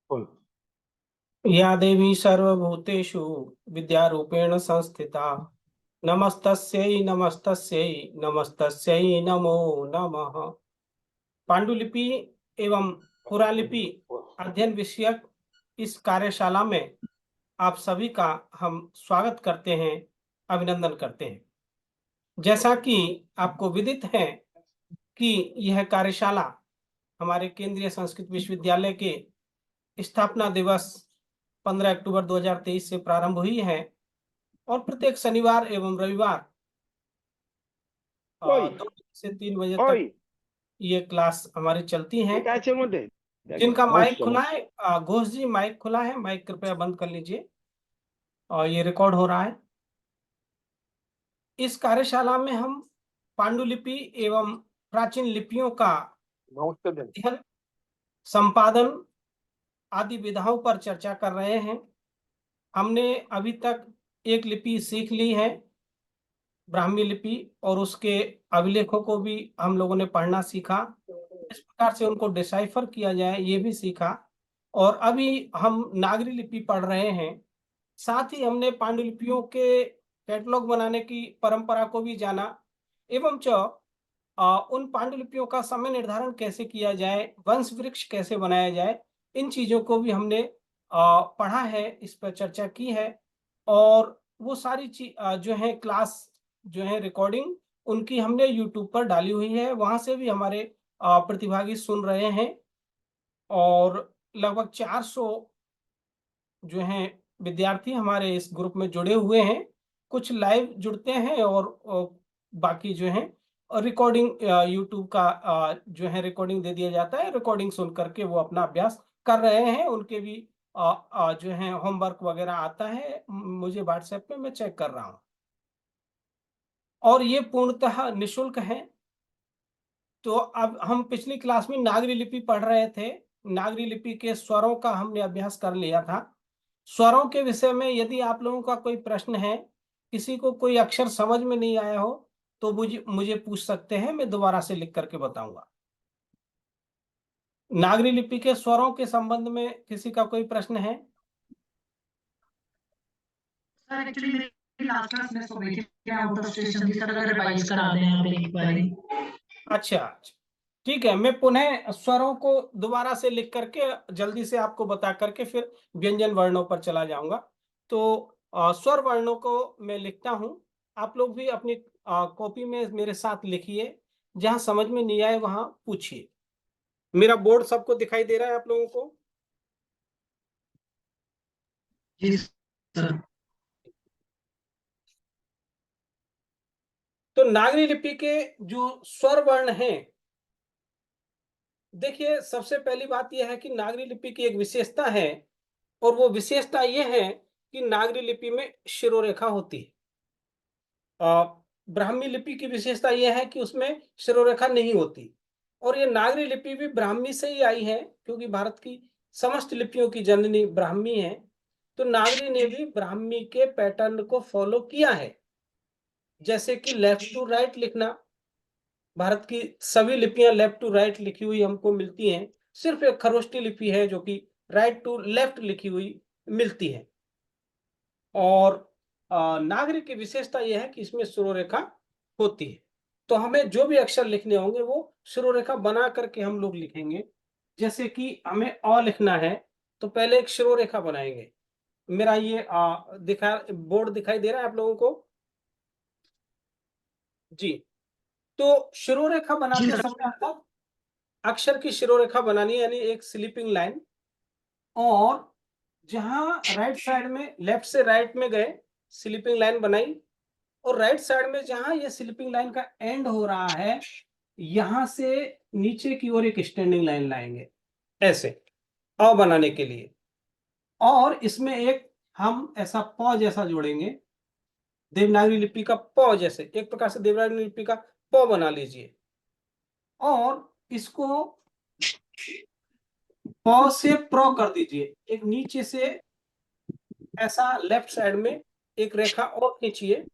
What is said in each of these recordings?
Full. या देवी सर्वभूतेषु विद्यारूपेण संस्थिता नमस्तस्यै नमस्तस्यै नमस्तस्यै नमो नमः। पांडुलिपि एवं पुरालिपि अध्ययन विषयक इस कार्यशाला में आप सभी का हम स्वागत करते हैं, अभिनंदन करते हैं। जैसा कि आपको विदित है कि यह कार्यशाला हमारे केंद्रीय संस्कृत विश्वविद्यालय के स्थापना दिवस 15 अक्टूबर 2023 से प्रारंभ हुई है और प्रत्येक शनिवार एवं रविवार ओय 2 से 3 बजे ओय तक ये क्लास हमारी चलती हैं। এটা আছে এর মধ্যে দেখো जिनका মোস্ট माइक खुला है, চমৎকার। घोष जी माइक खुला है, माइक कृपया बंद कर लीजिए और ये रिकॉर्ड हो रहा है। इस कार्यशाला में हम पांडुलिपि एवं प्राचीन लिपियों का নমস্কার দেন। अध्ययन, संपादन आदि विधाओं पर चर्चा कर रहे हैं। हमने अभी तक एक लिपि सीख ली है, ब्राह्मी लिपि, और उसके अभिलेखों को भी हम लोगों ने पढ़ना सीखा, इस प्रकार से उनको डिसाइफर किया जाए ये भी सीखा। और अभी हम नागरी लिपि पढ़ रहे हैं। साथ ही हमने पांडुलिपियों के कैटलॉग बनाने की परंपरा को भी जाना एवं उन पांडुलिपियों का समय निर्धारण कैसे किया जाए, वंश वृक्ष कैसे बनाया जाए, इन चीजों को भी हमने पढ़ा है, इस पर चर्चा की है। और वो सारी चीज जो है क्लास जो है रिकॉर्डिंग उनकी हमने यूट्यूब पर डाली हुई है, वहां से भी हमारे प्रतिभागी सुन रहे हैं। और लगभग 400 जो हैं विद्यार्थी हमारे इस ग्रुप में जुड़े हुए हैं। कुछ लाइव जुड़ते हैं और बाकी जो है रिकॉर्डिंग यूट्यूब का जो है रिकॉर्डिंग दे दिया जाता है, रिकॉर्डिंग सुन करके वो अपना अभ्यास कर रहे हैं। उनके भी जो है होमवर्क वगैरह आता है मुझे व्हाट्सएप पे, मैं चेक कर रहा हूँ। और ये पूर्णतः निःशुल्क है। तो अब हम पिछली क्लास में नागरी लिपि पढ़ रहे थे। नागरी लिपि के स्वरों का हमने अभ्यास कर लिया था। स्वरों के विषय में यदि आप लोगों का कोई प्रश्न है, किसी को कोई अक्षर समझ में नहीं आया हो, तो मुझे मुझे पूछ सकते हैं, मैं दोबारा से लिख करके बताऊंगा। नागरी लिपि के स्वरों के संबंध में किसी का कोई प्रश्न है? सर एक्चुअली मेरी लास्ट क्लास मिस हो गई थी, मैं आउट ऑफ स्टेशन थी सर, अगर रिवाइज करा दें आप एक बारी। अच्छा, ठीक है, मैं पुनः स्वरों को दोबारा से लिख करके जल्दी से आपको बता करके फिर व्यंजन वर्णों पर चला जाऊंगा। तो स्वर वर्णों को मैं लिखता हूं, आप लोग भी अपनी कॉपी में मेरे साथ लिखिए, जहां समझ में नहीं आए वहां पूछिए। मेरा बोर्ड सबको दिखाई दे रहा है आप लोगों को? जी सर। तो नागरी लिपि के जो स्वर वर्ण हैं, देखिए सबसे पहली बात यह है कि नागरी लिपि की एक विशेषता है, और वो विशेषता यह है कि नागरी लिपि में शिरोरेखा होती है। ब्राह्मी लिपि की विशेषता यह है कि उसमें शिरोरेखा नहीं होती। और ये नागरी लिपि भी ब्राह्मी से ही आई है, क्योंकि भारत की समस्त लिपियों की जननी ब्राह्मी है। तो नागरी ने भी ब्राह्मी के पैटर्न को फॉलो किया है। जैसे कि लेफ्ट टू राइट लिखना, भारत की सभी लिपियां लेफ्ट टू राइट लिखी हुई हमको मिलती हैं, सिर्फ एक खरोष्टी लिपि है जो कि राइट टू लेफ्ट लिखी हुई मिलती है। और नागरी की विशेषता यह है कि इसमें शिरोरेखा होती है। तो हमें जो भी अक्षर लिखने होंगे वो शिरोरेखा बना करके हम लोग लिखेंगे। जैसे कि हमें अ लिखना है, तो पहले एक शिरोरेखा बनाएंगे। मेरा ये बोर्ड दिखाई दे रहा है आप लोगों को? जी। तो शिरोरेखा जी बनाते सर। समय अर्थात अक्षर की शिरोरेखा बनानी है, यानी एक स्लीपिंग लाइन। और जहां राइट साइड में लेफ्ट से राइट में गए, स्लीपिंग लाइन बनाई। और राइट साइड में जहां ये स्लीपिंग लाइन का एंड हो रहा है, यहां से नीचे की ओर एक स्टैंडिंग लाइन लाएंगे, ऐसे अ बनाने के लिए। और इसमें एक हम ऐसा प जैसा जोड़ेंगे, देवनागरी लिपि का प जैसे, एक प्रकार से देवनागरी लिपि का प बना लीजिए। और इसको प से प्र कर दीजिए, एक नीचे से ऐसा लेफ्ट साइड में एक रेखा और खींचिए,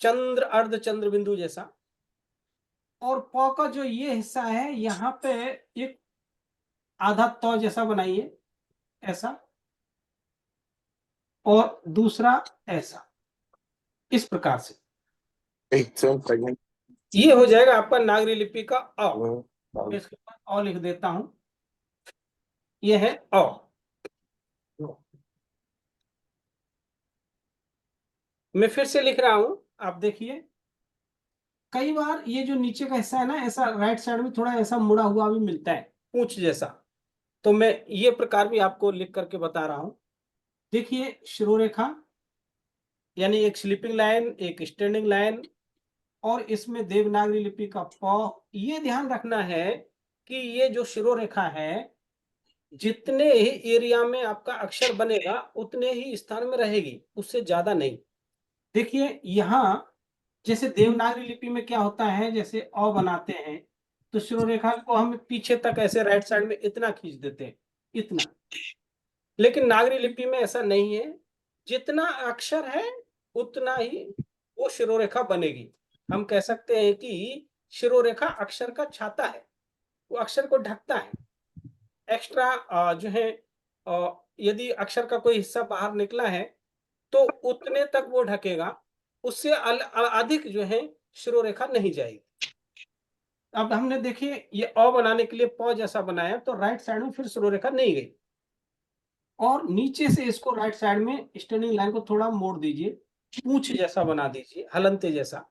चंद्र अर्ध चंद्र बिंदु जैसा। और प का जो ये हिस्सा है, यहाँ पे एक आधा तौ जैसा बनाइए। ऐसा, और दूसरा ऐसा, इस प्रकार से एक सेकंड। ये हो जाएगा आपका नागरी लिपि का अ। मैं इसके ऊपर अ लिख देता हूं, ये है अ। मैं फिर से लिख रहा हूं, आप देखिए। कई बार ये जो नीचे का हिस्सा है ना, ऐसा राइट साइड में थोड़ा ऐसा मुड़ा हुआ भी मिलता है, पूंछ जैसा। तो मैं ये प्रकार भी आपको लिख करके बता रहा हूं। देखिए, शिरोरेखा यानी एक स्लीपिंग लाइन, एक स्टैंडिंग लाइन, और इसमें देवनागरी लिपि का प। ये ध्यान रखना है कि ये जो शिरोरेखा है, जितने ही एरिया में आपका अक्षर बनेगा उतने ही स्थान में रहेगी, उससे ज्यादा नहीं। देखिए यहां जैसे देवनागरी लिपि में क्या होता है, जैसे अ बनाते हैं तो शिरोरेखा को हम पीछे तक ऐसे राइट साइड में इतना खींच देते हैं, इतना। लेकिन नागरी लिपि में ऐसा नहीं है, जितना अक्षर है उतना ही वो शिरोरेखा बनेगी। हम कह सकते हैं कि शिरोरेखा अक्षर का छाता है, वो अक्षर को ढकता है। एक्स्ट्रा जो है, यदि अक्षर का कोई हिस्सा बाहर निकला है तो उतने तक वो ढकेगा, उससे अधिक जो है शिरोरेखा नहीं जाएगी। अब हमने देखिए ये अ बनाने के लिए प जैसा बनाया, तो राइट साइड में फिर शिरोरेखा नहीं गई, और नीचे से इसको राइट साइड में स्टैंडिंग लाइन को थोड़ा मोड़ दीजिए, पूंछ जैसा बना दीजिए, हलंते जैसा,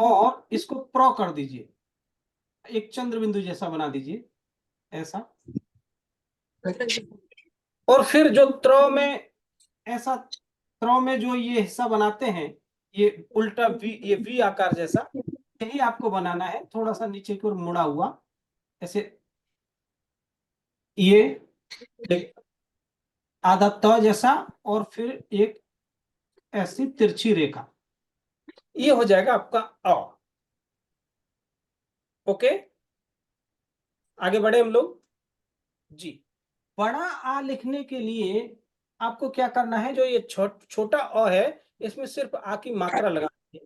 और इसको प्र कर दीजिए, एक चंद्र बिंदु जैसा बना दीजिए, ऐसा। और फिर जो त्र में ऐसा, त्र में जो ये हिस्सा बनाते हैं, ये उल्टा वी, ये वी आकार जैसा, यही आपको बनाना है, थोड़ा सा नीचे की ओर मुड़ा हुआ ऐसे। ये एक आधा त जैसा, और फिर एक ऐसी तिरछी रेखा, ये हो जाएगा आपका अ। ओके, आगे बढ़े हम लोग जी। बड़ा आ लिखने के लिए आपको क्या करना है, जो ये छोटा अ है, इसमें सिर्फ आ की मात्रा लगानी है।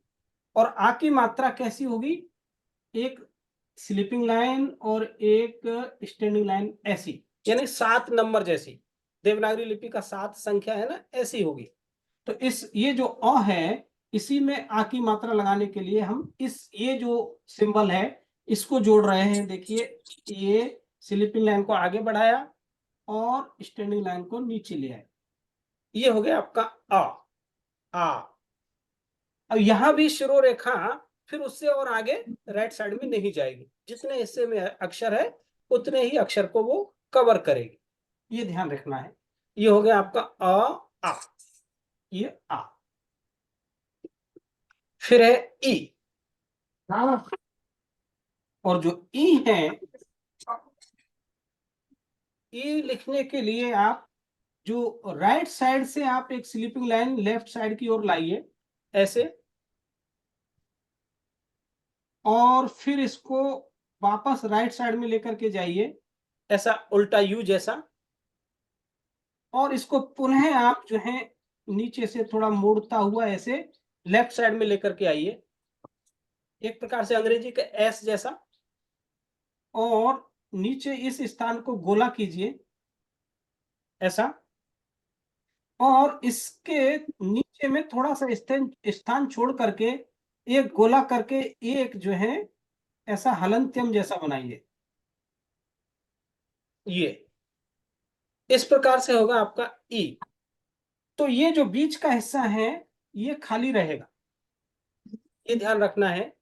और आ की मात्रा कैसी होगी, एक स्लीपिंग लाइन और एक स्टैंडिंग लाइन, ऐसी, यानी 7 नंबर जैसी। देवनागरी लिपि का 7 संख्या है ना, ऐसी होगी। तो इस ये जो अ है, इसी में आ की मात्रा लगाने के लिए हम इस ये जो सिंबल है इसको जोड़ रहे हैं। देखिए, ये स्लीपिंग लाइन को आगे बढ़ाया और स्टैंडिंग लाइन को नीचे ले आया, ये हो गया आपका आ। आ, अब यहां भी शिरोरेखा फिर उससे और आगे राइट साइड में नहीं जाएगी, जितने हिस्से में अक्षर है उतने ही अक्षर को वो कवर करेगी, ये ध्यान रखना है। ये हो गया आपका आ, ये आ। फिर है ई, और जो ई है, ई लिखने के लिए आप जो राइट साइड से आप एक स्लीपिंग लाइन लेफ्ट साइड की ओर लाइए, ऐसे, और फिर इसको वापस राइट साइड में लेकर के जाइए, ऐसा उल्टा यू जैसा, और इसको पुनः आप जो है नीचे से थोड़ा मोड़ता हुआ ऐसे लेफ्ट साइड में लेकर के आइए, एक प्रकार से अंग्रेजी का एस जैसा, और नीचे इस स्थान को गोला कीजिए, ऐसा। और इसके नीचे में थोड़ा सा स्थान छोड़ करके एक गोला करके एक जो है ऐसा हलंत्यम जैसा बनाइए, ये इस प्रकार से होगा आपका ई। तो ये जो बीच का हिस्सा है ये खाली रहेगा, ये ध्यान रखना है।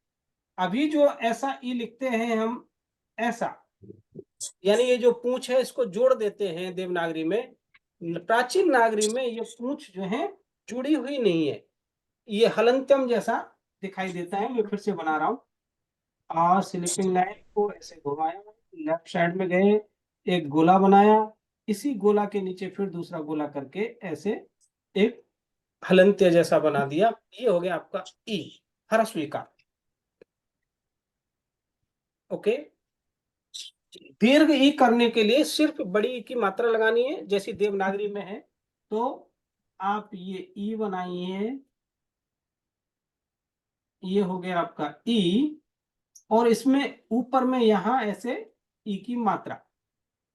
अभी जो ऐसा ई लिखते हैं हम, ऐसा, यानी ये जो पूंछ है इसको जोड़ देते हैं देवनागरी में। प्राचीन नागरी में ये पूंछ जो है जुड़ी हुई नहीं है, ये हलंत्यम जैसा दिखाई देता है। मैं फिर से बना रहा हूं, और स्लीपिंग लाइन को ऐसे घुमाया, लेफ्ट साइड में गए, एक गोला बनाया, इसी गोला के नीचे फिर दूसरा गोला करके ऐसे एक हलंत्य जैसा बना दिया, ये हो गया आपका ई, ह्रस्व इकार। ओके, दीर्घ ई करने के लिए सिर्फ बड़ी ई की मात्रा लगानी है, जैसी देवनागरी में है। तो आप ये ई बनाइए, ये हो गया आपका ई, और इसमें ऊपर में यहां ऐसे ई की मात्रा,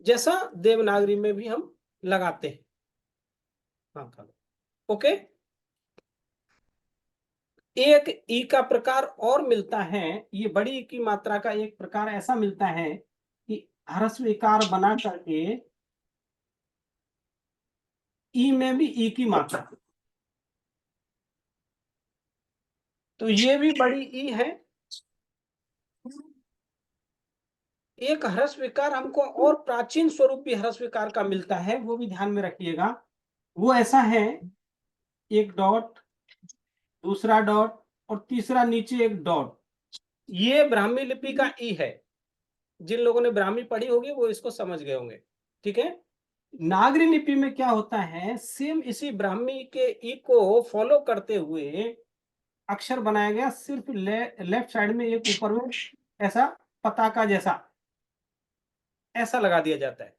जैसा देवनागरी में भी हम लगाते हैं। हाँ, ओके। एक ई का प्रकार और मिलता है, ये बड़ी ई की मात्रा का एक प्रकार ऐसा मिलता है कि ह्रस्व इकार बना करके ई में भी ई की मात्रा, तो ये भी बड़ी ई है। एक ह्रस्व विकार हमको और प्राचीन स्वरूप भी ह्रस्व विकार का मिलता है, वो भी ध्यान में रखिएगा। वो ऐसा है, एक डॉट, दूसरा डॉट और तीसरा नीचे एक डॉट, ये ब्राह्मी लिपि का ई है। जिन लोगों ने ब्राह्मी पढ़ी होगी वो इसको समझ गए होंगे, ठीक है। नागरी लिपि में क्या होता है, सेम इसी ब्राह्मी के ई को फॉलो करते हुए अक्षर बनाया गया, सिर्फ लेफ्ट साइड में एक ऊपर में ऐसा पताका जैसा ऐसा लगा दिया जाता है,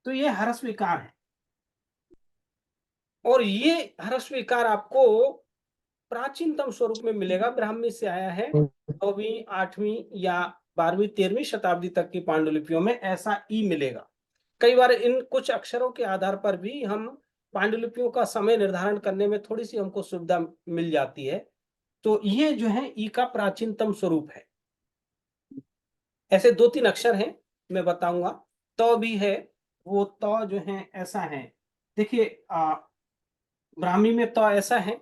तो ये ह्रस्व विकार है। और ये ह्रस्व विकार आपको प्राचीनतम स्वरूप में मिलेगा, ब्राह्मी से आया है। 9वीं 8वीं या 12वीं 13वीं शताब्दी तक की पांडुलिपियों में ऐसा ई मिलेगा। कई बार इन कुछ अक्षरों के आधार पर भी हम पांडुलिपियों का समय निर्धारण करने में थोड़ी सी हमको सुविधा मिल जाती है। तो ये जो है ई का प्राचीनतम स्वरूप है। ऐसे 2-3 अक्षर हैं, मैं बताऊंगा। तो भी है, वो तो जो है ऐसा है, देखिए ब्राह्मी में तो ऐसा है,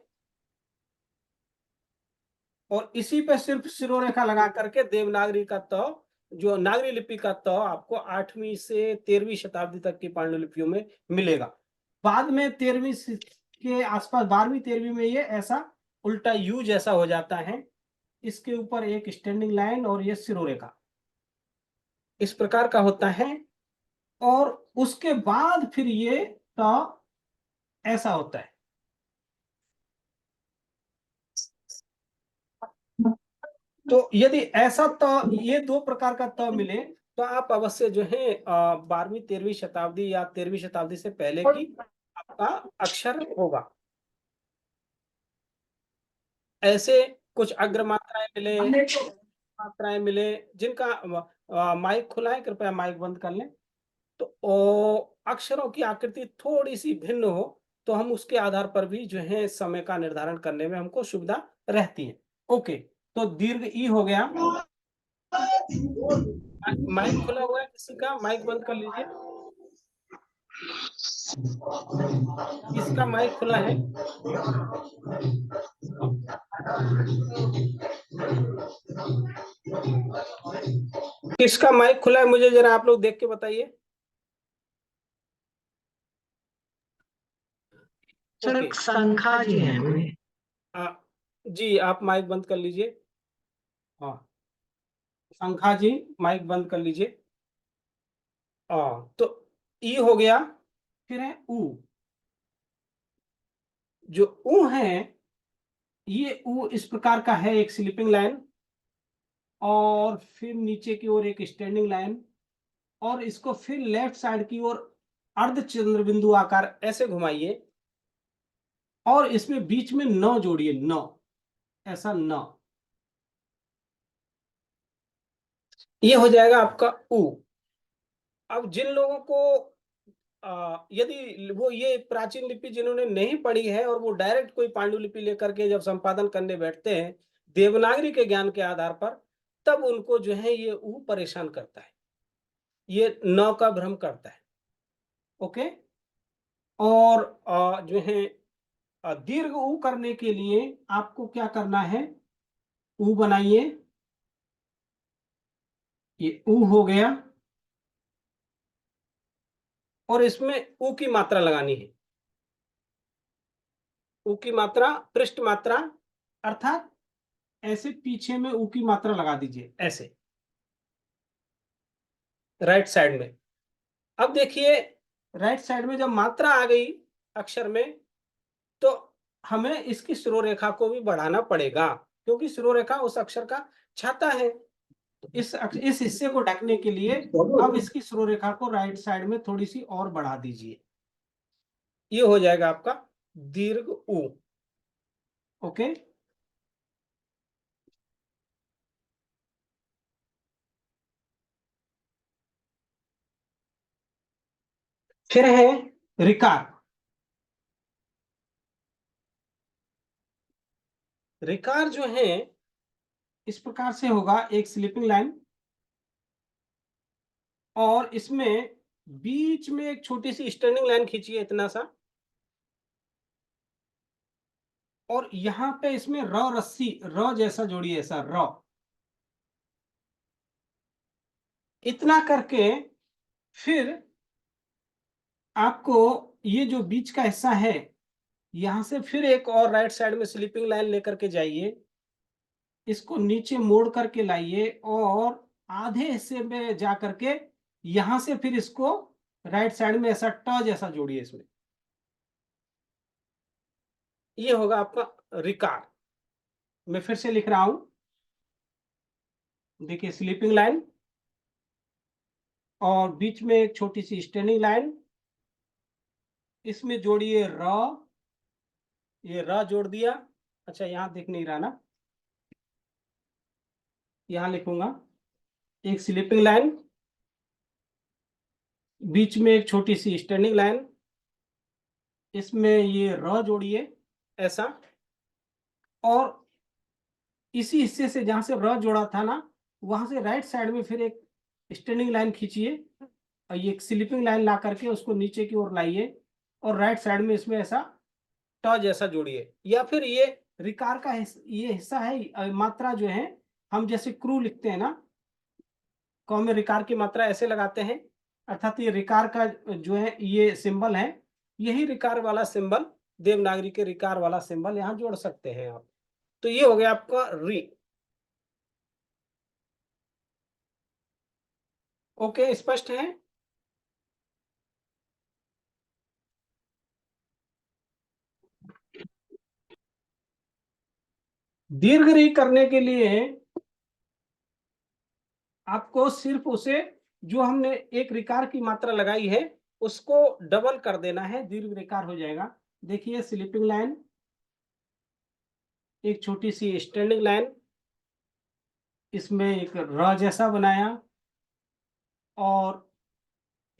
और इसी पे सिर्फ सिरोरेखा लगा करके देवनागरी का तो, जो नागरी लिपि का तो आपको 8वीं से 13वीं शताब्दी तक की पांडुलिपियों में मिलेगा। बाद में 13वीं के आसपास 12वीं 13वीं में ये ऐसा उल्टा यू जैसा हो जाता है, इसके ऊपर एक स्टैंडिंग लाइन और ये सिरोरेखा इस प्रकार का होता है। और उसके बाद फिर ये तो ऐसा होता है। तो यदि ऐसा त, ये 2 प्रकार का त मिले तो आप अवश्य जो है 12वीं 13वीं शताब्दी या 13वीं शताब्दी से पहले की आपका अक्षर होगा। ऐसे कुछ अग्र मात्राएं मिले, मात्राएं मिले, जिनका माइक खुला है, कृपया माइक बंद कर लें। तो अक्षरों की आकृति थोड़ी सी भिन्न हो तो हम उसके आधार पर भी जो है समय का निर्धारण करने में हमको सुविधा रहती है। ओके, तो दीर्घ ई हो गया। माइक खुला हुआ है किसी का, माइक बंद कर लीजिए। इसका माइक खुला है। किसका माइक खुला है मुझे जरा आप लोग देख के बताइए। सर ओके, संखा जी हैं कोई? जी आप माइक बंद कर लीजिए। हाँ, शंखा जी माइक बंद कर लीजिए। तो ई हो गया। फिर है ऊ, जो ऊ है, ये ऊ इस प्रकार का है, एक स्लीपिंग लाइन और फिर नीचे की ओर एक स्टैंडिंग लाइन, और इसको फिर लेफ्ट साइड की ओर अर्ध चंद्र बिंदु आकार ऐसे घुमाइए, और इसमें बीच में 9 जोड़िए, 9 ऐसा 9, ये हो जाएगा आपका ऊ। अब जिन लोगों को यदि वो ये प्राचीन लिपि जिन्होंने नहीं पढ़ी है और वो डायरेक्ट कोई पांडुलिपि लेकर के जब संपादन करने बैठते हैं देवनागरी के ज्ञान के आधार पर, तब उनको जो है ये ऊ परेशान करता है, ये नौ का भ्रम करता है। ओके, और जो है दीर्घ ऊ करने के लिए आपको क्या करना है, ऊ बनाइए, ये ऊ हो गया, और इसमें ऊ की मात्रा लगानी है। ऊ की मात्रा पृष्ठ मात्रा, अर्थात ऐसे पीछे में ऊ की मात्रा लगा दीजिए, ऐसे राइट साइड में। अब देखिए राइट साइड में जब मात्रा आ गई अक्षर में, तो हमें इसकी सिरोरेखा को भी बढ़ाना पड़ेगा, क्योंकि सिरोरेखा उस अक्षर का छाता है। तो इस हिस्से को ढकने के लिए अब इसकी सिरोरेखा को राइट साइड में थोड़ी सी और बढ़ा दीजिए, ये हो जाएगा आपका दीर्घ ऊ। ओके, फिर है रिकार। रिकार जो है इस प्रकार से होगा, एक स्लीपिंग लाइन और इसमें बीच में एक छोटी सी स्टैंडिंग लाइन खींचिए इतना सा, और यहां पे इसमें रस्सी जैसा जोड़िए, ऐसा इतना करके फिर आपको ये जो बीच का हिस्सा है यहां से फिर एक और राइट साइड में स्लीपिंग लाइन लेकर के जाइए, इसको नीचे मोड़ करके लाइए और आधे हिस्से में जा करके यहां से फिर इसको राइट साइड में ऐसा ट जैसा जोड़िए इसमें। ये होगा आपका रिकार। मैं फिर से लिख रहा हूं, देखिए स्लीपिंग लाइन और बीच में एक छोटी सी स्टैंडिंग लाइन, इसमें जोड़िए ये जोड़ दिया। अच्छा यहां दिख नहीं रहा ना, यहां लिखूंगा, एक स्लीपिंग लाइन, बीच में एक छोटी सी स्टैंडिंग लाइन, इसमें ये जोड़िए ऐसा, और इसी हिस्से से जहां से जोड़ा था ना, वहां से राइट साइड में फिर एक स्टैंडिंग लाइन खींचिए और ये स्लीपिंग लाइन ला करके उसको नीचे की ओर लाइए और राइट साइड में इसमें ऐसा ट जैसा जोड़िए। या फिर ये रिकार का ये हिस्सा है, मात्रा जो है हम जैसे क्रू लिखते हैं ना, कॉम में रिकार की मात्रा ऐसे लगाते हैं, अर्थात ये रिकार का जो है ये सिंबल है, यही रिकार वाला सिंबल, देवनागरी के रिकार वाला सिंबल यहां जोड़ सकते हैं आप। तो ये हो गया आपका री। ओके, स्पष्ट है? दीर्घ री करने के लिए आपको सिर्फ उसे, जो हमने एक रिकार की मात्रा लगाई है उसको डबल कर देना है, दीर्घ रिकार हो जाएगा। देखिए स्लीपिंग लाइन, एक छोटी सी स्टैंडिंग लाइन, इसमें एक जैसा बनाया और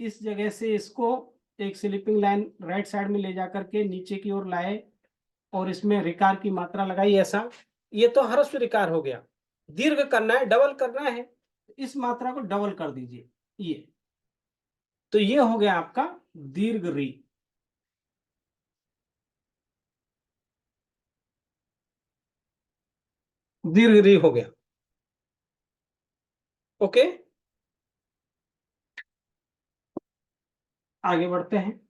इस जगह से इसको एक स्लीपिंग लाइन राइट साइड में ले जाकर के नीचे की ओर लाए और इसमें रिकार की मात्रा लगाई ऐसा। ये तो ह्रस्व रिकार हो गया। दीर्घ करना है, डबल करना है, इस मात्रा को डबल कर दीजिए ये, तो ये हो गया आपका दीर्घ री। दीर्घ री हो गया। ओके, आगे बढ़ते हैं।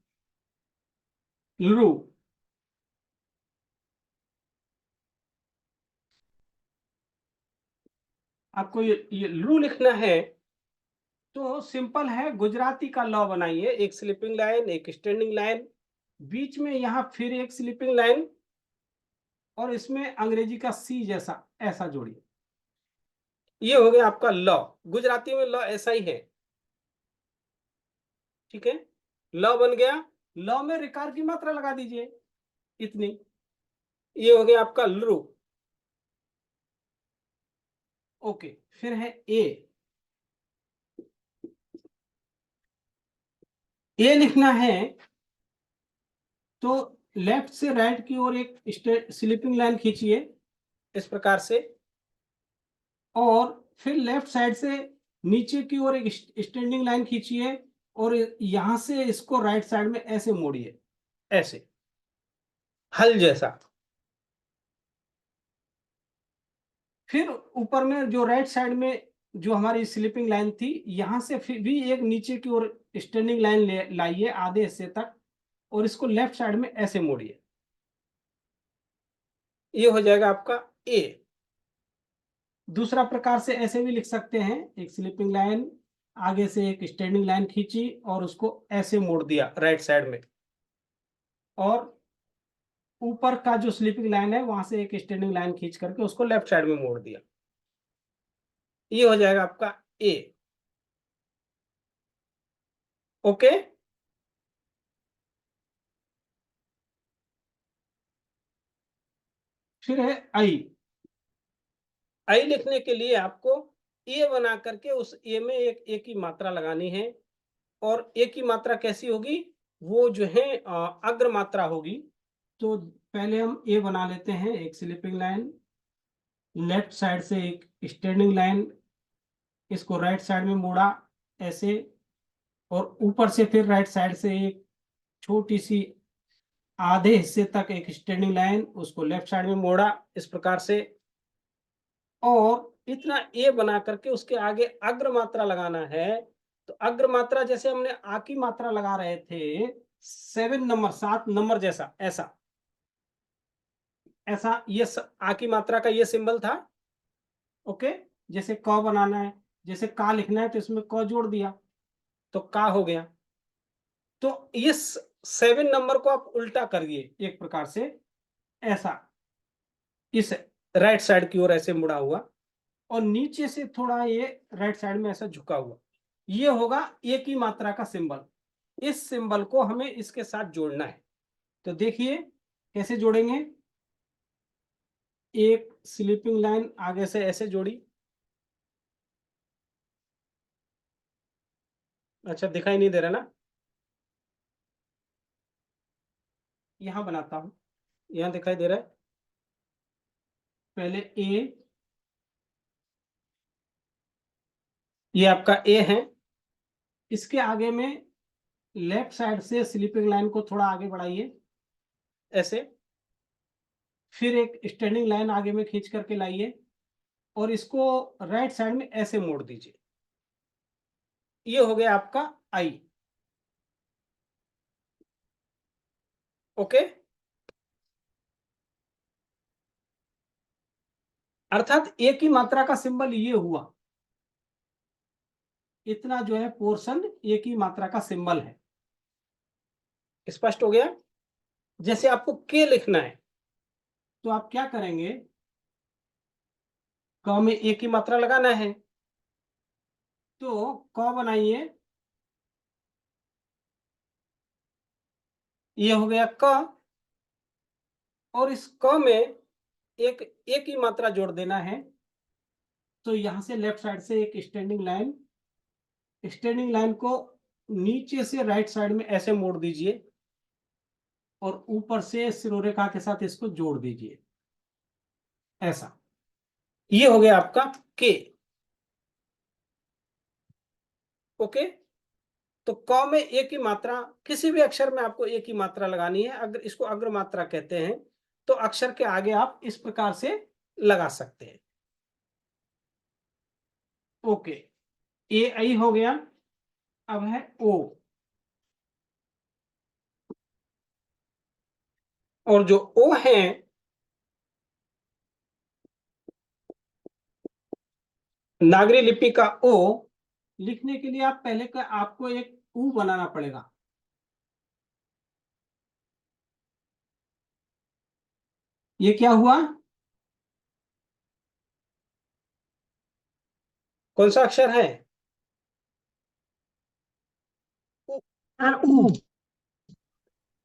लू, आपको ये लू लिखना है तो सिंपल है, गुजराती का लॉ बनाइए, एक स्लीपिंग लाइन, एक स्टैंडिंग लाइन, बीच में यहां फिर एक स्लीपिंग लाइन और इसमें अंग्रेजी का सी जैसा ऐसा जोड़िए। ये हो गया आपका लॉ। गुजराती में लॉ ऐसा ही है, ठीक है, लॉ बन गया। लॉ में रिकार की मात्रा लगा दीजिए इतनी, ये हो गया आपका लू। ओके, फिर है ए लिखना है तो लेफ्ट से राइट की ओर एक स्लीपिंग लाइन खींचिए इस प्रकार से, और फिर लेफ्ट साइड से नीचे की ओर एक स्टैंडिंग लाइन खींचिए और यहां से इसको राइट साइड में ऐसे मोड़िए, ऐसे हल जैसा। फिर ऊपर में जो राइट साइड में जो हमारी स्लीपिंग लाइन थी, यहां से फिर भी एक नीचे की ओर स्टैंडिंग लाइन लाइए आधे हिस्से तक और इसको लेफ्ट साइड में ऐसे मोड़िए। ये हो जाएगा आपका ए। दूसरा प्रकार से ऐसे भी लिख सकते हैं, एक स्लीपिंग लाइन, आगे से एक स्टैंडिंग लाइन खींची और उसको ऐसे मोड़ दिया राइट साइड में, और ऊपर का जो स्लीपिंग लाइन है वहां से एक स्टैंडिंग लाइन खींच करके उसको लेफ्ट साइड में मोड़ दिया। ये हो जाएगा आपका ए। ओके, फिर है आई। आई लिखने के लिए आपको ए बना करके उस ए में एक ए की मात्रा लगानी है, और ए की मात्रा कैसी होगी, वो जो है अग्र मात्रा होगी। तो पहले हम ए बना लेते हैं, एक स्लीपिंग लाइन, लेफ्ट साइड से एक स्टैंडिंग लाइन, इसको राइट साइड में मोड़ा ऐसे, और ऊपर से फिर राइट साइड से एक छोटी सी आधे हिस्से तक एक स्टैंडिंग लाइन, उसको लेफ्ट साइड में मोड़ा इस प्रकार से, और इतना ए बना करके उसके आगे अग्र मात्रा लगाना है। तो अग्र मात्रा जैसे हमने आ की मात्रा लगा रहे थे 7 नंबर, 7 नंबर जैसा, ऐसा ऐसा ये आ की मात्रा का ये सिंबल था। ओके, जैसे क बनाना है, जैसे का लिखना है तो इसमें क जोड़ दिया तो का हो गया। तो ये 7 नंबर को आप उल्टा करिए एक प्रकार से, ऐसा इस राइट साइड की ओर ऐसे मुड़ा हुआ, और नीचे से थोड़ा ये राइट साइड में ऐसा झुका हुआ, ये होगा ए की मात्रा का सिंबल। इस सिंबल को हमें इसके साथ जोड़ना है। तो देखिए कैसे जोड़ेंगे। एक स्लीपिंग लाइन आगे से ऐसे जोड़ी, अच्छा दिखाई नहीं दे रहा ना, यहां बनाता हूं, यहां दिखाई दे रहा है। पहले ए, ये आपका ए है, इसके आगे में लेफ्ट साइड से स्लीपिंग लाइन को थोड़ा आगे बढ़ाइए ऐसे, फिर एक स्टैंडिंग लाइन आगे में खींच करके लाइए, और इसको राइट साइड में ऐसे मोड़ दीजिए। ये हो गया आपका आई। ओके, अर्थात ए की मात्रा का सिंबल ये हुआ, इतना जो है पोर्शन ए की मात्रा का सिंबल है। स्पष्ट हो गया। जैसे आपको के लिखना है तो आप क्या करेंगे, क में ए की मात्रा लगाना है, तो क बनाइए, ये हो गया क, और इस क में एक ए की मात्रा जोड़ देना है। तो यहां से लेफ्ट साइड से एक स्टैंडिंग लाइन, स्टैंडिंग लाइन को नीचे से राइट साइड में ऐसे मोड़ दीजिए, और ऊपर से सिरोरेखा के साथ इसको जोड़ दीजिए ऐसा। ये हो गया आपका के। ओके, तो क में ए की मात्रा, किसी भी अक्षर में आपको ए की मात्रा लगानी है, अगर इसको अग्र मात्रा कहते हैं, तो अक्षर के आगे आप इस प्रकार से लगा सकते हैं। ओके, ए आई हो गया, अब है ओ, और जो ओ है नागरी लिपि का ओ लिखने के लिए आप पहले का आपको एक ऊ बनाना पड़ेगा। ये क्या हुआ, कौन सा अक्षर है, और ऊ,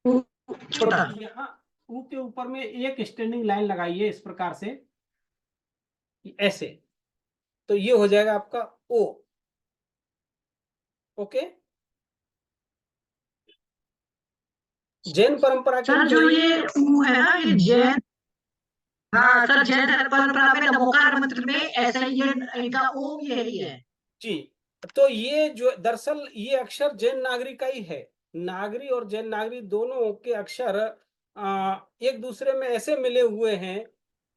ऊ छोटा। यहाँ ऊ के ऊपर में एक स्टैंडिंग लाइन लगाइए इस प्रकार से ऐसे, तो ये हो जाएगा आपका ओ। ओके, जैन परंपरा के सर जो अनुसार ये ऊ है ना, ये जैन, हाँ सर, जैन धर्म परंपरा में नमोकार मंत्र में ऐसा ही ये इनका ओम यही है। जी, तो ये जो दरअसल ये अक्षर जैन नागरी का ही है। नागरी और जैन नागरी दोनों के अक्षर एक दूसरे में ऐसे मिले हुए हैं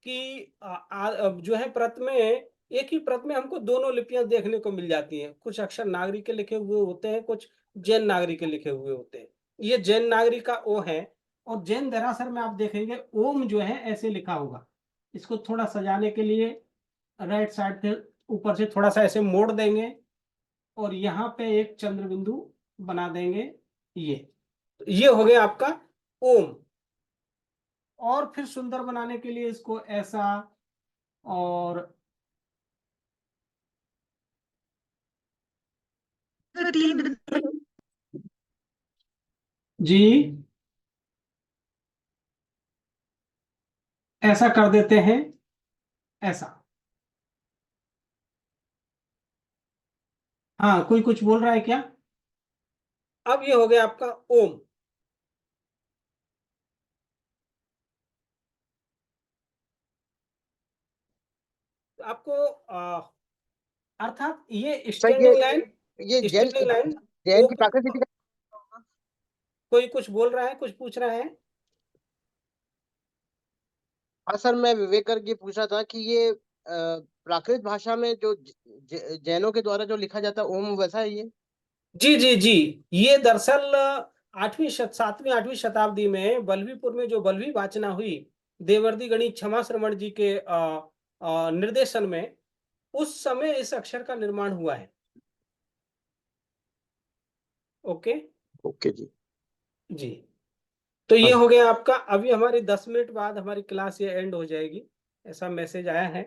कि जो है प्रत में, एक ही प्रत में हमको दोनों लिपियां देखने को मिल जाती हैं। कुछ अक्षर नागरी के लिखे हुए होते हैं, कुछ जैन नागरी के लिखे हुए होते हैं। ये जैन नागरी का ओ है, और जैन देरासर में आप देखेंगे ओम जो है ऐसे लिखा होगा। इसको थोड़ा सजाने के लिए राइट साइड से ऊपर से थोड़ा सा ऐसे मोड़ देंगे, और यहाँ पे एक चंद्र बिंदु बना देंगे। ये हो गया आपका ओम। और फिर सुंदर बनाने के लिए इसको ऐसा, और तो तीन जी ऐसा कर देते हैं, ऐसा। हाँ, कोई कुछ बोल रहा है क्या। अब ये हो गया आपका ओम। आपको अर्थात ये सर स्टैंडिंग लाइन, ये जैन स्टैंडिंग लाइन जैन ओ की पे, प्राकृत लिपि का। कोई कुछ बोल रहा है, कुछ पूछ रहा है? हाँ सर, मैं विवेक करके पूछ रहा था कि ये प्राकृत भाषा में जो जैनों के द्वारा जो लिखा जाता है ओम, वैसा है ये? जी जी जी, ये दरअसल 7वीं 8वीं शताब्दी में बल्लवीपुर में जो बल्लवी वाचना हुई देवर्षि गणित क्षमा श्रवण जी के निर्देशन में, उस समय इस अक्षर का निर्माण हुआ है। ओके ओके जी। जी, तो ये हाँ हो गया आपका। अभी हमारी 10 मिनट बाद हमारी क्लास ये एंड हो जाएगी, ऐसा मैसेज आया है।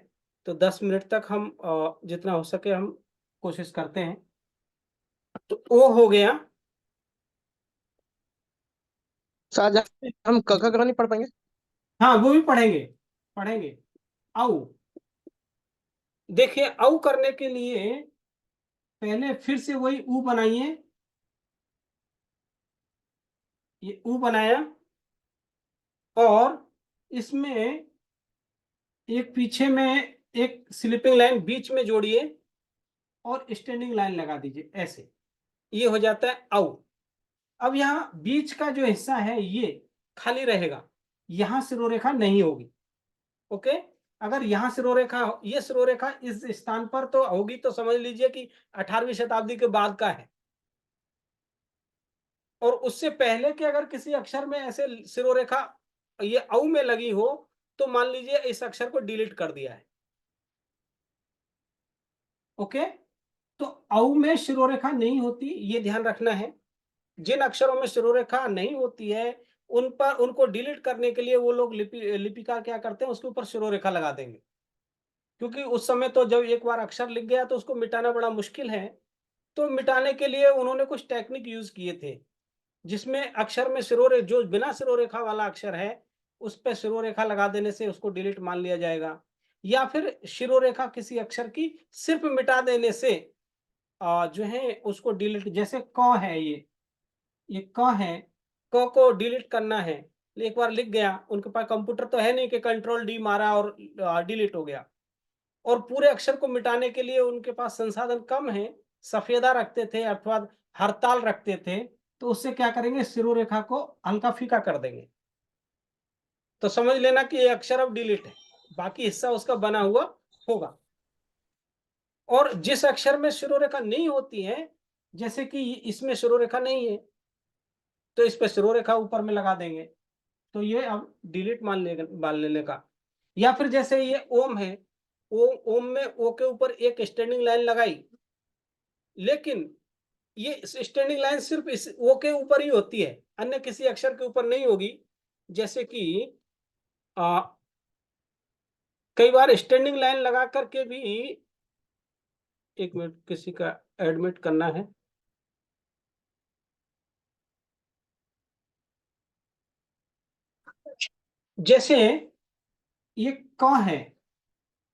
तो 10 मिनट तक हम जितना हो सके हम कोशिश करते हैं। तो वो हो गया। सर, हम कखा कहानी पढ़ पाएंगे? हाँ, वो भी पढ़ेंगे, पढ़ेंगे। आओ, देखिए, औ करने के लिए पहले फिर से वही ऊ बनाइए। ये ऊ बनाया, और इसमें एक पीछे में एक स्लीपिंग लाइन बीच में जोड़िए और स्टैंडिंग लाइन लगा दीजिए, ऐसे। ये हो जाता है औ। अब यहाँ बीच का जो हिस्सा है ये खाली रहेगा, यहां सिरोरेखा नहीं होगी। ओके, अगर यहाँ सिरोरेखा, ये सिरोरेखा इस स्थान पर तो होगी, तो समझ लीजिए कि 18वीं शताब्दी के बाद का है। और उससे पहले के अगर किसी अक्षर में ऐसे सिरोरेखा ये औ में लगी हो, तो मान लीजिए इस अक्षर को डिलीट कर दिया है। ओके, तो औ में शिरोरेखा नहीं होती, ये ध्यान रखना है। जिन अक्षरों में शिरोरेखा नहीं होती है, उन पर, उनको डिलीट करने के लिए वो लोग लिपिका क्या करते हैं, उसके ऊपर शिरोरेखा लगा देंगे। क्योंकि उस समय तो जब एक बार अक्षर लिख गया तो उसको मिटाना बड़ा मुश्किल है। तो मिटाने के लिए उन्होंने कुछ टेक्निक यूज किए थे, जिसमें अक्षर में सिरोरे, जो बिना सिरोरेखा वाला अक्षर है उस पर सिरोरेखा लगा देने से उसको डिलीट मान लिया जाएगा, या फिर शिरोरेखा किसी अक्षर की सिर्फ मिटा देने से जो है उसको डिलीट, जैसे क है, ये क है, क को डिलीट करना है, एक बार लिख गया, उनके पास कंप्यूटर तो है नहीं कि कंट्रोल डी मारा और डिलीट हो गया। और पूरे अक्षर को मिटाने के लिए उनके पास संसाधन कम है, सफेदा रखते थे अथवा हड़ताल रखते थे। तो उससे क्या करेंगे, सिरोरेखा को हल्का फीका कर देंगे। तो समझ लेना कि ये अक्षर अब डिलीट है, बाकी हिस्सा उसका बना हुआ होगा। और जिस अक्षर में शिरोरेखा नहीं होती है, जैसे कि इसमें शिरोरेखा नहीं है, तो इस पे शिरोरेखा ऊपर में लगा देंगे, तो ये अब डिलीट मान लेने का। या फिर जैसे ये ओम है, ओम में ओ के ऊपर एक स्टैंडिंग लाइन लगाई, लेकिन ये स्टैंडिंग लाइन सिर्फ इस ओ के ऊपर ही होती है, अन्य किसी अक्षर के ऊपर नहीं होगी। जैसे कि आ, कई बार स्टैंडिंग लाइन लगा करके भी, एक मिनट, किसी का एडमिट करना है। जैसे ये क है,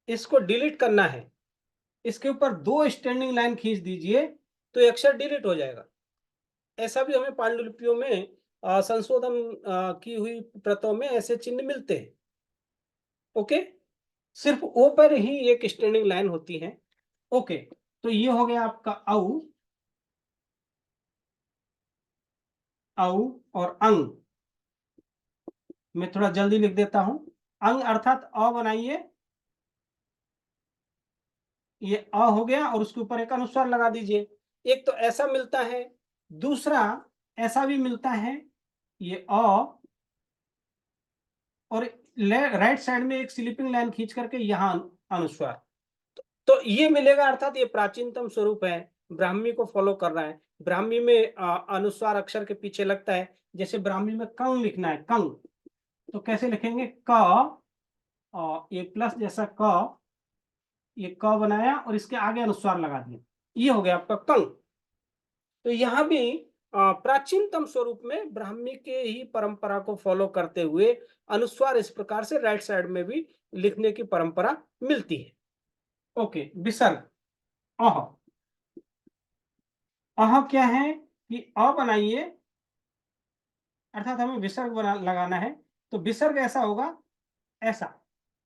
इसको डिलीट करना है, इसके ऊपर 2 स्टैंडिंग लाइन खींच दीजिए, तो ये अक्षर डिलीट हो जाएगा। ऐसा भी हमें पांडुलिपियों में संशोधन की हुई प्रतों में ऐसे चिन्ह मिलते हैं। ओके, सिर्फ ओ पर ही एक स्टैंडिंग लाइन होती है। ओके, तो ये हो गया आपका औ, औ और अंग। मैं थोड़ा जल्दी लिख देता हूं। अंग अर्थात अ बनाइए, ये अ हो गया, और उसके ऊपर एक अनुस्वार लगा दीजिए। एक तो ऐसा मिलता है, दूसरा ऐसा भी मिलता है, ये अ, और राइट साइड में एक स्लीपिंग लाइन खींच करके यहां अनुस्वार। तो ये मिलेगा, अर्थात ये प्राचीनतम स्वरूप है, ब्राह्मी को फॉलो कर रहा है। ब्राह्मी में अनुस्वार अक्षर के पीछे लगता है। जैसे ब्राह्मी में कंग लिखना है, कंग, तो कैसे लिखेंगे, क, ये प्लस जैसा क, ये क बनाया और इसके आगे अनुस्वार लगा दिया, ये हो गया आपका कंग। तो यहाँ भी प्राचीनतम स्वरूप में ब्राह्मी के ही परंपरा को फॉलो करते हुए अनुस्वार इस प्रकार से राइट साइड में भी लिखने की परंपरा मिलती है। ओके, विसर्ग। अह, अह क्या है कि अ बनाइए, अर्थात हमें विसर्ग लगाना है, तो विसर्ग ऐसा होगा, ऐसा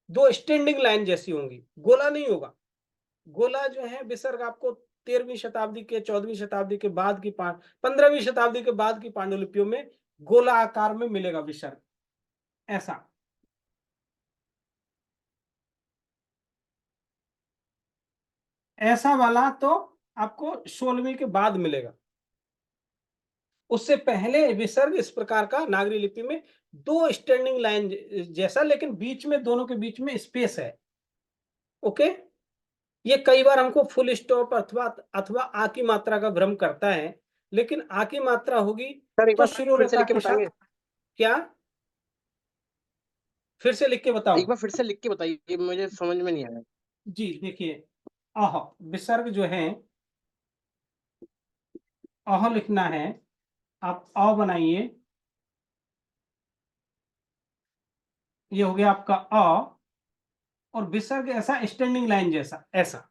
2 स्टैंडिंग लाइन जैसी होंगी, गोला नहीं होगा। गोला जो है विसर्ग आपको 13वीं शताब्दी के 14वीं शताब्दी के बाद की 15वीं शताब्दी के बाद की पांडुलिपियों में गोला आकार में मिलेगा विसर्ग, ऐसा। ऐसा वाला तो आपको 16वीं के बाद मिलेगा। उससे पहले विसर्ग इस प्रकार का नागरी लिपि में 2 स्टैंडिंग लाइन जैसा, लेकिन बीच में, दोनों के बीच में स्पेस है। ओके, ये कई बार हमको फुल स्टॉप अथवा अथवा आ की मात्रा का भ्रम करता है, लेकिन आ की मात्रा होगी सर एक तो बार फिर से शिरोरेखा लिख के के बताएंगे? साथ। क्या? फिर से लिख के बताऊं? एक बार फिर से लिख के बताइए, मुझे समझ में नहीं आया। जी देखिए, अह विसर्ग जो है, अह लिखना है, आप अ बनाइए, ये हो गया आपका अ, और विसर्ग ऐसा स्टैंडिंग लाइन जैसा, ऐसा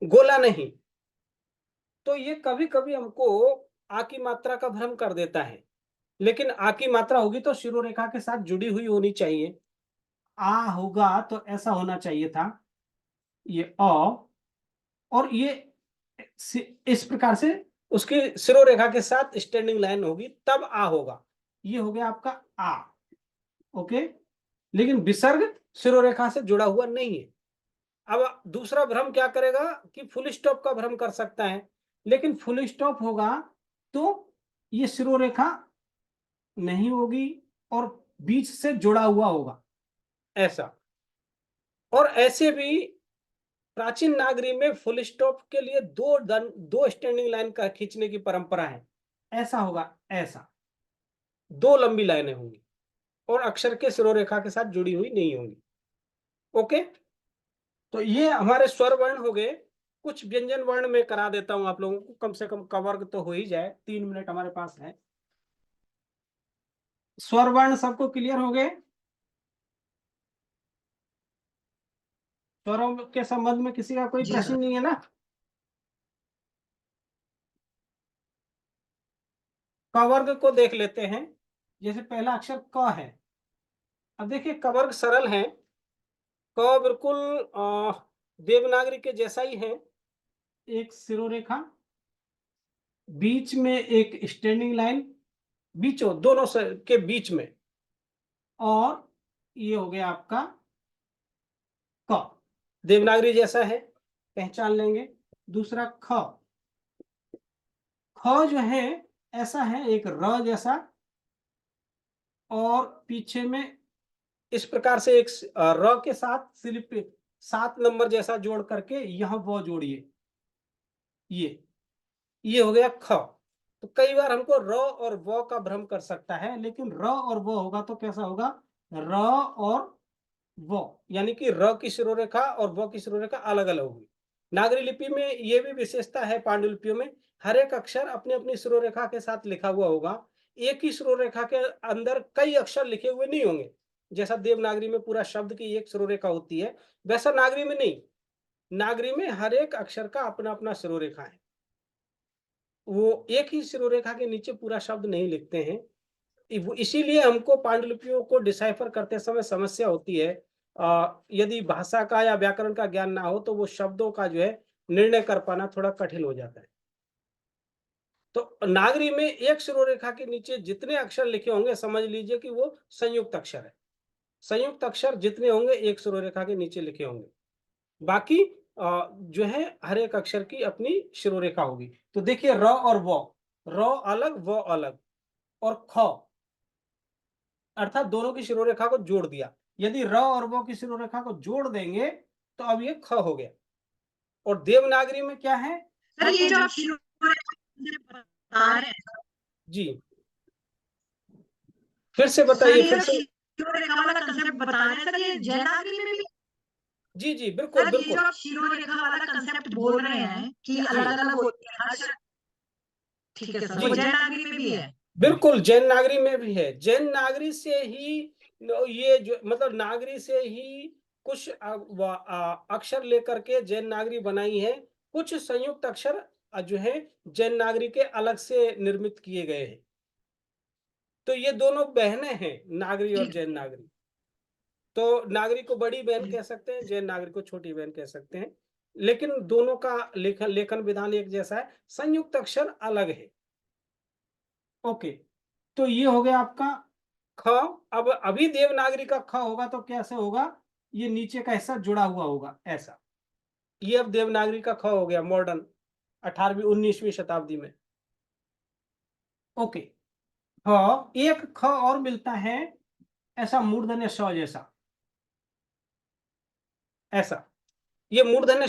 गोला नहीं। तो ये कभी कभी हमको आ की मात्रा का भ्रम कर देता है, लेकिन आ की मात्रा होगी तो शिरोरेखा के साथ जुड़ी हुई होनी चाहिए। आ होगा तो ऐसा होना चाहिए था, ये अ, और ये इस प्रकार से उसकी शिरोरेखा के साथ स्टैंडिंग लाइन होगी, तब आ होगा। ये हो गया आपका आ। ओके, लेकिन विसर्ग शिरोरेखा से जुड़ा हुआ नहीं है। अब दूसरा भ्रम क्या करेगा कि फुल स्टॉप का भ्रम कर सकता है, लेकिन फुल स्टॉप होगा तो ये शिरोरेखा नहीं होगी और बीच से जुड़ा हुआ होगा, ऐसा। और ऐसे भी प्राचीन नागरी में फुल स्टॉप के लिए दो स्टैंडिंग लाइन का खींचने की परंपरा है। ऐसा होगा, ऐसा 2 लंबी लाइनें होंगी और अक्षर के सिरोरेखा के साथ जुड़ी हुई नहीं होंगी। ओके, तो ये हमारे स्वर वर्ण हो गए। कुछ व्यंजन वर्ण में करा देता हूं आप लोगों को, कम से कम कवर्ग तो हो ही जाए, 3 मिनट हमारे पास है। स्वर वर्ण सबको क्लियर हो गए? स्वरों के संबंध में किसी का कोई जी प्रश्न सर। नहीं है ना? कवर्ग को देख लेते हैं। जैसे पहला अक्षर क है। अब देखिए कवर्ग सरल है। क बिल्कुल देवनागरी के जैसा ही है। एक सिरोरेखा, बीच में एक स्टैंडिंग लाइन, बीचों दोनों के बीच में, और ये हो गया आपका क। देवनागरी जैसा है, पहचान लेंगे। दूसरा ख, ख जो है ऐसा है, एक र जैसा, और पीछे में इस प्रकार से एक र के साथ स्लिप 7 नंबर जैसा जोड़ करके यहां वो जोड़िए, ये हो गया ख। तो कई बार हमको र और व का भ्रम कर सकता है, लेकिन र और व होगा तो कैसा होगा, र और व, यानी कि र की शिरोरेखा और व की शिरोरेखा अलग अलग होगी। नागरी लिपि में यह भी विशेषता है, पांडुलिपियों में हर एक अक्षर अपनी अपनी शिरोरेखा के साथ लिखा हुआ होगा। एक ही शिरोरेखा के अंदर कई अक्षर लिखे हुए नहीं होंगे। जैसा देवनागरी में पूरा शब्द की एक शिरोरेखा होती है, वैसा नागरी में नहीं। नागरी में हर एक अक्षर का अपना अपना शिरोरेखा है। वो एक ही शिरोरेखा के नीचे पूरा शब्द नहीं लिखते हैं। इसीलिए हमको पांडुलिपियों को डिसाइफर करते समय समस्या होती है। यदि भाषा का या व्याकरण का ज्ञान ना हो तो वो शब्दों का जो है निर्णय कर पाना थोड़ा कठिन हो जाता है। तो नागरी में एक शिरोरेखा के नीचे जितने अक्षर लिखे होंगे, समझ लीजिए कि वो संयुक्त अक्षर है। संयुक्त अक्षर जितने होंगे एक शिरोरेखा के नीचे लिखे होंगे। बाकी जो है हर एक अक्षर की अपनी शिरोरेखा होगी। तो देखिए र और व, र अलग व अलग, और ख, अर्थात दोनों की शिरोरेखा को जोड़ दिया। यदि र और व की शिरोरेखा को जोड़ देंगे तो अब ये ख हो गया। और देवनागरी में क्या है, सर हम ये जो तो आप शिरोरेखा बता रहे हैं, जी फिर से सर बताइए, ये फिर जो से। शिरोरेखा वाला कंसेप्ट बता रहे हैं, सर ये जैनागरी में भी, जी जी बिल्कुल सर ये बिल्कुल। जो आप शिरोरेखा वाला कंसेप्ट बोल रहे हैं कि जी अलग अलग होती है हर ठीक है सर, जी वो जैनागरी में भी है? बिल्कुल, जैन नागरी में भी है। जैन नागरी से ही ये जो मतलब नागरी से ही कुछ अक्षर लेकर के जैन नागरी बनाई है। कुछ संयुक्त अक्षर जो है जैन नागरी के अलग से निर्मित किए गए हैं। तो ये दोनों बहनें हैं, नागरी और जैन नागरी। तो नागरी को बड़ी बहन कह सकते हैं, जैन नागरी को छोटी बहन कह सकते हैं, लेकिन दोनों का लेखन विधान एक जैसा है, संयुक्त अक्षर अलग है। ओके, तो ये हो गया आपका ख। अब अभी देवनागरी का ख होगा तो कैसे होगा, ये नीचे का हिस्सा जुड़ा हुआ होगा ऐसा। ये अब देवनागरी का ख हो गया मॉडर्न 18वीं 19वीं शताब्दी में। ओके, ख, एक ख और मिलता है ऐसा मूर्धन्य ष जैसा, ऐसा। ये मूर्धन्य